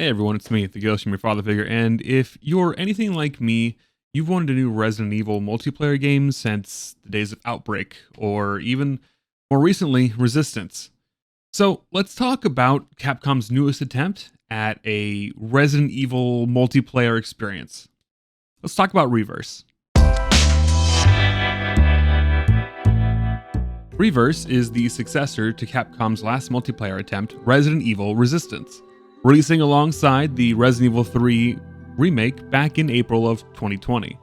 Hey everyone, it's me, the Galestrom, your father figure, and if you're anything like me, you've wanted a new Resident Evil multiplayer game since the days of Outbreak, or even more recently, Resistance. So let's talk about Capcom's newest attempt at a Resident Evil multiplayer experience. Let's talk about Reverse. Reverse is the successor to Capcom's last multiplayer attempt, Resident Evil Resistance, releasing alongside the Resident Evil 3 remake back in April of 2020.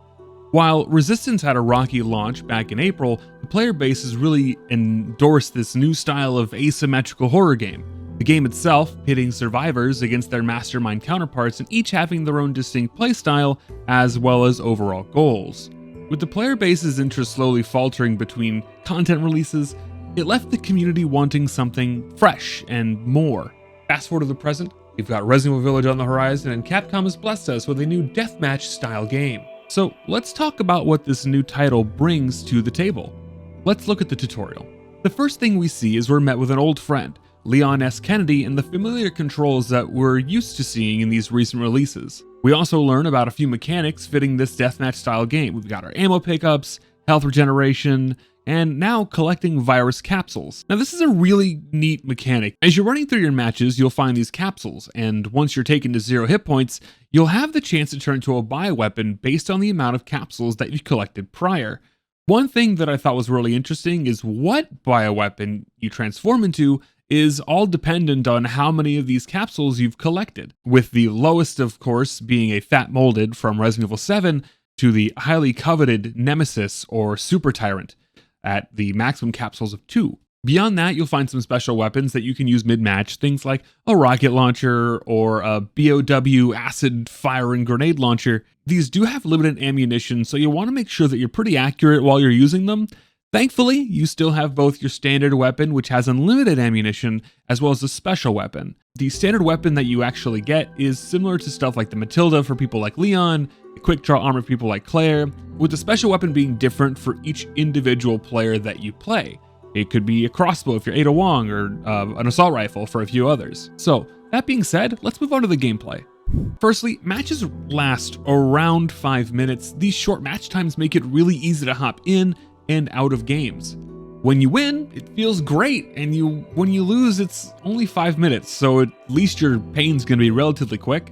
While Resistance had a rocky launch back in April, the player base has really endorsed this new style of asymmetrical horror game. The game itself pitting survivors against their mastermind counterparts and each having their own distinct playstyle as well as overall goals. With the player base's interest slowly faltering between content releases, it left the community wanting something fresh and more. Fast forward to the present, we've got Resident Evil Village on the horizon, and Capcom has blessed us with a new deathmatch-style game. So let's talk about what this new title brings to the table. Let's look at the tutorial. The first thing we see is we're met with an old friend, Leon S. Kennedy, and the familiar controls that we're used to seeing in these recent releases. We also learn about a few mechanics fitting this deathmatch-style game. We've got our ammo pickups, health regeneration, and now collecting virus capsules. Now this is a really neat mechanic. As you're running through your matches, you'll find these capsules, and once you're taken to 0 hit points, you'll have the chance to turn to a bioweapon based on the amount of capsules that you collected prior. One thing that I thought was really interesting is what bioweapon you transform into is all dependent on how many of these capsules you've collected, with the lowest of course being a fat molded from Resident Evil 7 to the highly coveted Nemesis or Super Tyrant at the maximum capsules of 2. Beyond that, you'll find some special weapons that you can use mid-match, things like a rocket launcher or a BOW acid fire and grenade launcher. These do have limited ammunition, so you'll want to make sure that you're pretty accurate while you're using them. Thankfully, you still have both your standard weapon, which has unlimited ammunition, as well as a special weapon. The standard weapon that you actually get is similar to stuff like the Matilda for people like Leon, the quick draw armor for people like Claire, with the special weapon being different for each individual player that you play. It could be a crossbow if you're Ada Wong, or an assault rifle for a few others. So, that being said, let's move on to the gameplay. Firstly, matches last around 5 minutes. These short match times make it really easy to hop in and out of games. When you win, it feels great, and when you lose, it's only 5 minutes, so at least your pain's gonna be relatively quick.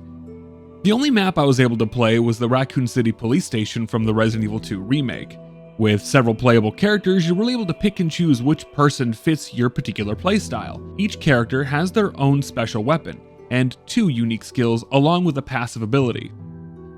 The only map I was able to play was the Raccoon City Police Station from the Resident Evil 2 remake. With several playable characters, you're really able to pick and choose which person fits your particular playstyle. Each character has their own special weapon, and 2 unique skills along with a passive ability.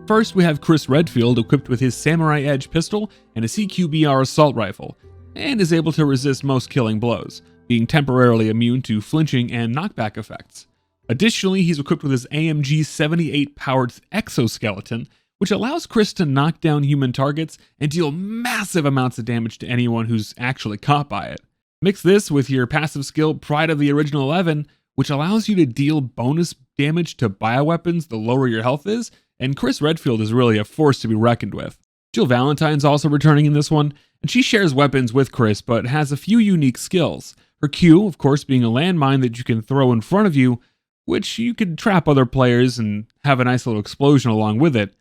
First, we have Chris Redfield equipped with his Samurai Edge pistol and a CQBR assault rifle, and is able to resist most killing blows, being temporarily immune to flinching and knockback effects. Additionally, he's equipped with his AMG 78 powered exoskeleton, which allows Chris to knock down human targets and deal massive amounts of damage to anyone who's actually caught by it. Mix this with your passive skill Pride of the Original 11, which allows you to deal bonus damage to bioweapons the lower your health is, and Chris Redfield is really a force to be reckoned with. Jill Valentine's also returning in this one, and she shares weapons with Chris but has a few unique skills. Her Q, of course, being a landmine that you can throw in front of you, which you can trap other players and have a nice little explosion along with it.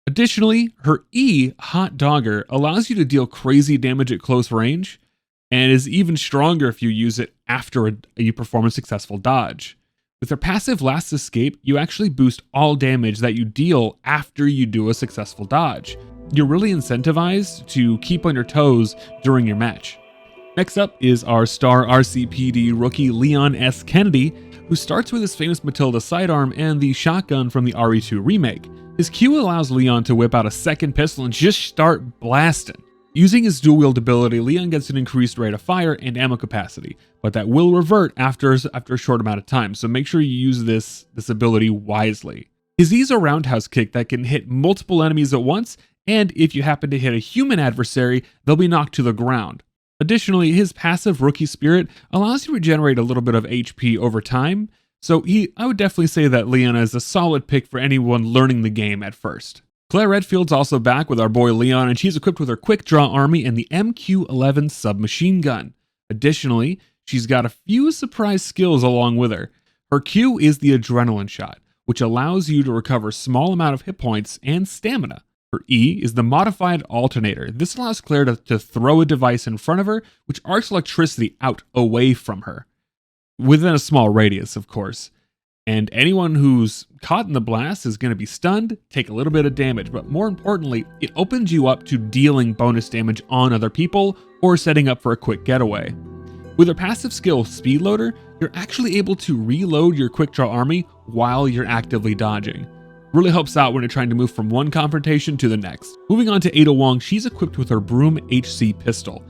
Additionally, her E, Hot Dogger, allows you to deal crazy damage at close range, and is even stronger if you use it after you perform a successful dodge. With her passive Last Escape, you actually boost all damage that you deal after you do a successful dodge. You're really incentivized to keep on your toes during your match. Next up is our star RCPD rookie Leon S. Kennedy, who starts with his famous Matilda sidearm and the shotgun from the RE2 remake. His Q allows Leon to whip out a second pistol and just start blasting. Using his dual-wield ability, Leon gets an increased rate of fire and ammo capacity, but that will revert after a short amount of time, so make sure you use this ability wisely. His E's a roundhouse kick that can hit multiple enemies at once, and if you happen to hit a human adversary, they'll be knocked to the ground. Additionally, his passive Rookie Spirit allows you to regenerate a little bit of HP over time, so I would definitely say that Leon is a solid pick for anyone learning the game at first. Claire Redfield's also back with our boy Leon, and she's equipped with her Quick Draw Army and the MQ-11 submachine gun. Additionally, she's got a few surprise skills along with her. Her Q is the Adrenaline Shot, which allows you to recover a small amount of hit points and stamina. Her E is the modified alternator. This allows Claire to throw a device in front of her, which arcs electricity out away from her, within a small radius, of course. And anyone who's caught in the blast is going to be stunned, take a little bit of damage, but more importantly, it opens you up to dealing bonus damage on other people or setting up for a quick getaway. With her passive skill Speed Loader, you're actually able to reload your quick draw army while you're actively dodging. Really helps out when you're trying to move from one confrontation to the next. Moving on to Ada Wong, she's equipped with her Broom HC pistol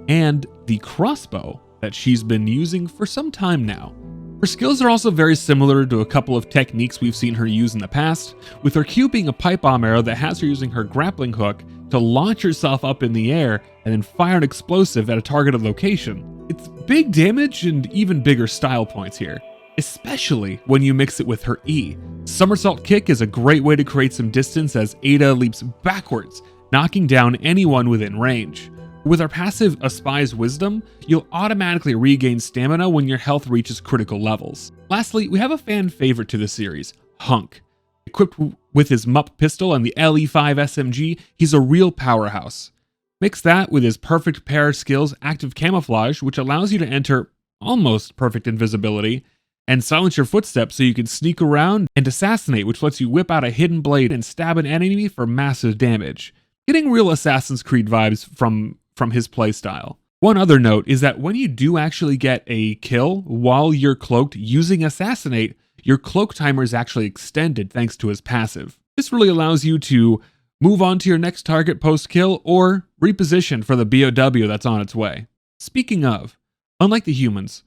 and the crossbow that she's been using for some time now. Her skills are also very similar to a couple of techniques we've seen her use in the past, with her Q being a pipe bomb arrow that has her using her grappling hook to launch herself up in the air and then fire an explosive at a targeted location. It's big damage and even bigger style points here, especially when you mix it with her E. Somersault Kick is a great way to create some distance as Ada leaps backwards, knocking down anyone within range. With our passive A Spy's Wisdom, you'll automatically regain stamina when your health reaches critical levels. Lastly, we have a fan favorite to the series, Hunk. Equipped with his MUP pistol and the LE5 SMG, he's a real powerhouse. Mix that with his perfect pair skills Active Camouflage, which allows you to enter almost perfect invisibility, and silence your footsteps so you can sneak around, and Assassinate, which lets you whip out a hidden blade and stab an enemy for massive damage. Getting real Assassin's Creed vibes from his playstyle. One other note is that when you do actually get a kill while you're cloaked using Assassinate, your cloak timer is actually extended thanks to his passive. This really allows you to move on to your next target post-kill or reposition for the BOW that's on its way. Speaking of, unlike the humans,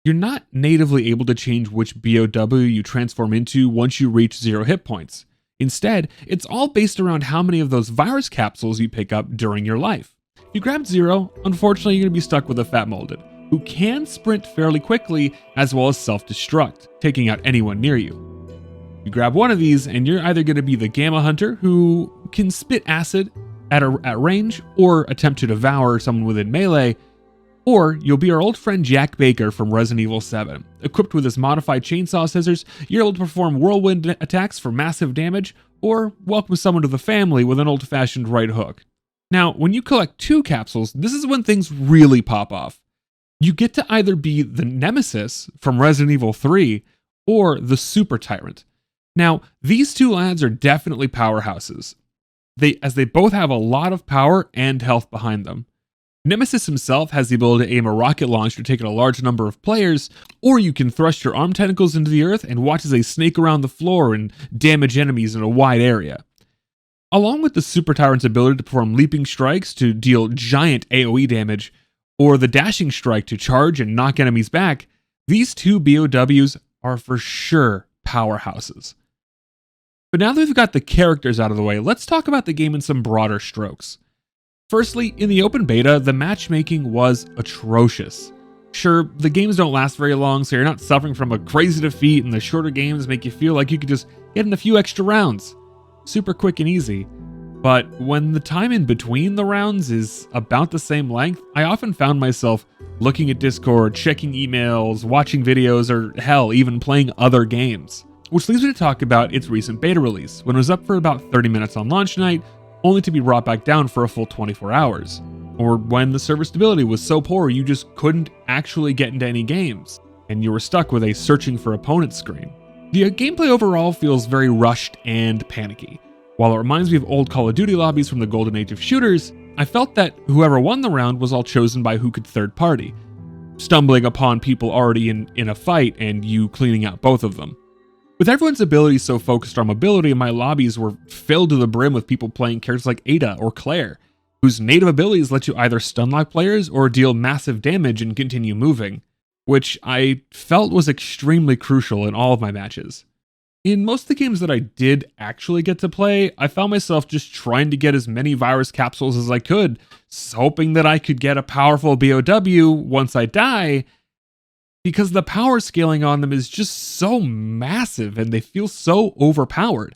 you're not natively able to change which BOW you transform into once you reach 0 hit points. Instead, it's all based around how many of those virus capsules you pick up during your life. If you grab 0, unfortunately you're going to be stuck with a Fat Molded, who can sprint fairly quickly as well as self-destruct, taking out anyone near you. You grab one of these and you're either going to be the Gamma Hunter, who can spit acid at range or attempt to devour someone within melee, or you'll be our old friend Jack Baker from Resident Evil 7. Equipped with his modified chainsaw scissors, you're able to perform whirlwind attacks for massive damage, or welcome someone to the family with an old-fashioned right hook. Now, when you collect 2 capsules, this is when things really pop off. You get to either be the Nemesis from Resident Evil 3 or the Super Tyrant. Now, these 2 lads are definitely powerhouses, as they both have a lot of power and health behind them. Nemesis himself has the ability to aim a rocket launcher taking a large number of players, or you can thrust your arm tentacles into the earth and watch as they snake around the floor and damage enemies in a wide area. Along with the Super Tyrant's ability to perform leaping strikes to deal giant AoE damage, or the dashing strike to charge and knock enemies back, these 2 BOWs are for sure powerhouses. But now that we've got the characters out of the way, let's talk about the game in some broader strokes. Firstly, in the open beta, the matchmaking was atrocious. Sure, the games don't last very long, so you're not suffering from a crazy defeat, and the shorter games make you feel like you could just get in a few extra rounds. Super quick and easy. But when the time in between the rounds is about the same length, I often found myself looking at Discord, checking emails, watching videos, or hell, even playing other games. Which leads me to talk about its recent beta release, when it was up for about 30 minutes on launch night, only to be brought back down for a full 24 hours. Or when the server stability was so poor you just couldn't actually get into any games, and you were stuck with a searching for opponents screen. The gameplay overall feels very rushed and panicky. While it reminds me of old Call of Duty lobbies from the golden age of shooters, I felt that whoever won the round was all chosen by who could third party, stumbling upon people already in a fight and you cleaning out both of them. With everyone's abilities so focused on mobility, my lobbies were filled to the brim with people playing characters like Ada or Claire, whose native abilities let you either stunlock players or deal massive damage and continue moving, which I felt was extremely crucial in all of my matches. In most of the games that I did actually get to play, I found myself just trying to get as many virus capsules as I could, hoping that I could get a powerful BOW once I die, because the power scaling on them is just so massive and they feel so overpowered.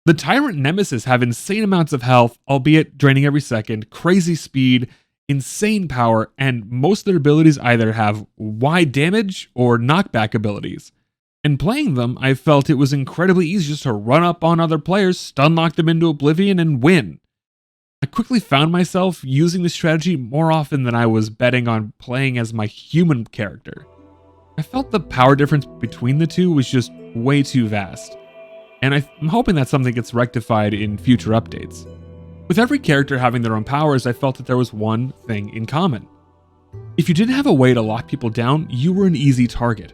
The Tyrant and Nemesis have insane amounts of health, albeit draining every second, crazy speed, insane power, and most of their abilities either have wide damage or knockback abilities. And playing them, I felt it was incredibly easy just to run up on other players, stun lock them into oblivion, and win. I quickly found myself using this strategy more often than I was betting on playing as my human character. I felt the power difference between the two was just way too vast, and I'm hoping that something gets rectified in future updates. With every character having their own powers, I felt that there was one thing in common. If you didn't have a way to lock people down, you were an easy target.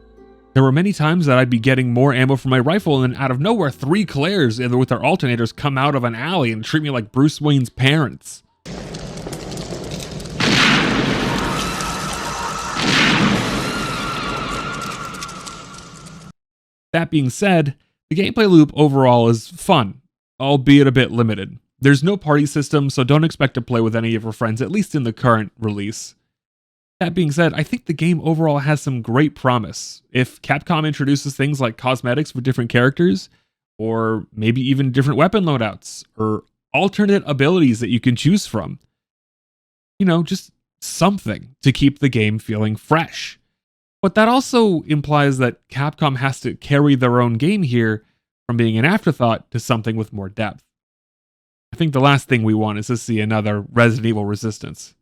There were many times that I'd be getting more ammo from my rifle, and then out of nowhere, 3 Claires with their alternators come out of an alley and treat me like Bruce Wayne's parents. That being said, the gameplay loop overall is fun, albeit a bit limited. There's no party system, so don't expect to play with any of your friends, at least in the current release. That being said, I think the game overall has some great promise. If Capcom introduces things like cosmetics for different characters, or maybe even different weapon loadouts, or alternate abilities that you can choose from, just something to keep the game feeling fresh. But that also implies that Capcom has to carry their own game here from being an afterthought to something with more depth. I think the last thing we want is to see another Resident Evil Resistance.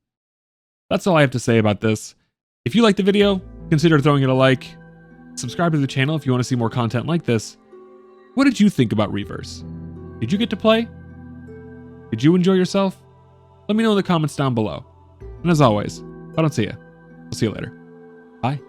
That's all I have to say about this. If you liked the video, consider throwing it a like. Subscribe to the channel if you want to see more content like this. What did you think about Reverse? Did you get to play? Did you enjoy yourself? Let me know in the comments down below. And as always, if I don't see you, I'll see you later. Bye.